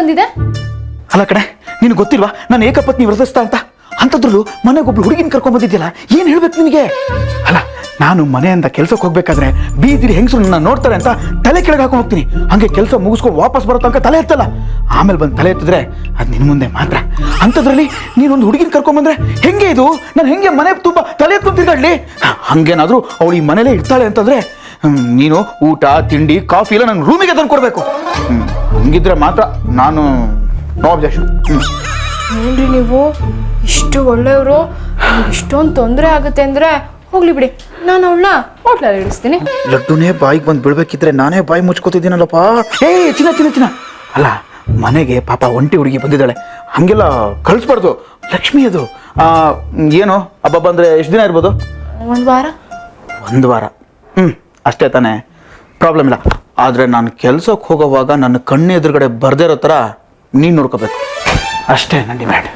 ಬಂದಿದೆ? ಅಲ್ಲ ಕಣೆ, ನಿನಗೆ ಗೊತ್ತಿಲ್ವಾ ನಾನು ಏಕಪತ್ನಿ ವ್ರತಸ್ಥ ಅಂತ? ಅಂಥದ್ರಲ್ಲೂ ಮನೆಗೊಬ್ಳು ಹುಡುಗಿನ ಕರ್ಕೊಂಡ್ ಬಂದಿದ್ಯಲ್ಲ, ಏನು ಹೇಳ್ಬೇಕು ನಿನಗೆ? ಅಲ್ಲ, ನಾನು ಮನೆಯಿಂದ ಕೆಲ್ಸಕ್ಕೆ ಹೋಗ್ಬೇಕಾದ್ರೆ ಬೀದಿರಿ ಹೆಂಗಸರು ನನ್ನ ನೋಡ್ತಾರೆ ಅಂತ ತಲೆ ಕೆಳಗೆ ಹಾಕೊಂಡು ಹೋಗ್ತೀನಿ. ಹಂಗೆ ಕೆಲಸ ಮುಗಿಸ್ಕೊಂಡು ವಾಪಸ್ ಬರೋ ತನಕ ತಲೆ ಎತ್ತಲ್ಲ. ಆಮೇಲೆ ಬಂದು ತಲೆ ಎತ್ತಿದ್ರೆ ಅದು ನಿನ್ನ ಮುಂದೆ ಮಾತ್ರ. ಅಂಥದ್ರಲ್ಲಿ ನೀನೊಂದು ಹುಡುಗಿನ ಕರ್ಕೊಂಬಂದ್ರೆ ಹೆಂಗೆ ಇದು? ನಾನು ಹೆಂಗೆ ಮನೆ ತುಂಬ ತಲೆ ಎತ್ಕೊಂಡು ತಿರ್ಗಾಡ್ಲಿ? ಹಂಗೇನಾದರೂ ಅವಳು ಈ ಮನೇಲೇ ಇರ್ತಾಳೆ ಅಂತಂದ್ರೆ ನೀನು ಊಟ ತಿಂಡಿ ಕಾಫಿ ಎಲ್ಲ ನನ್ನ ರೂಮಿಗೆ ತಂದು ಕೊಡಬೇಕು. ಹಂಗಿದ್ರೆ ಮಾತ್ರ ನಾನು ನೋ ಅಬ್ಜೆಕ್ಷನ್. ಏನ್ರಿ ನೀವು ಇಷ್ಟು ಒಳ್ಳೆಯವರು, ಇಷ್ಟೊಂದು ತೊಂದರೆ ಆಗುತ್ತೆ ಅಂದರೆ ಹೋಗ್ಲಿ ಬಿಡಿ, ನಾನು ಅವಳನ್ನ ಹೋಟ್ಲಲ್ಲಿ ಇಳಿಸ್ತೀನಿ. ಲಡ್ಡುನೇ ಬಾಯಿಗೆ ಬಂದು ಬಿಡ್ಬೇಕಿದ್ರೆ ನಾನೇ ಬಾಯಿ ಮುಚ್ಕೋತಿದ್ದೀನಲ್ಲಪ್ಪ. ಚಿನ್ನ ಚಿನ್ನ ಚಿನ್ನ, ಅಲ್ಲ ಮನೆಗೆ ಪಾಪ ಒಂಟಿ ಹುಡುಗಿ ಬಂದಿದ್ದಾಳೆ, ಹಂಗೆಲ್ಲ ಕಳಿಸ್ಬಾರ್ದು. ಲಕ್ಷ್ಮಿ ಅದು. ಏನು ಹಬ್ಬ ಬಂದರೆ ಎಷ್ಟು ದಿನ ಇರ್ಬೋದು? 1 ವಾರ. 1 ವಾರ? ಅಷ್ಟೇ ತಾನೇ, ಪ್ರಾಬ್ಲಮ್ ಇಲ್ಲ. ಆದರೆ ನಾನು ಕೆಲ್ಸಕ್ಕೆ ಹೋಗೋವಾಗ ನನ್ನ ಕಣ್ಣು ಎದುರುಗಡೆ ಬರ್ದೇ ಇರೋ ಥರ ನೀನು ನೋಡ್ಕೋಬೇಕು ಅಷ್ಟೇ ನನ್ನ ಡಿಮ್ಯಾಂಡ್.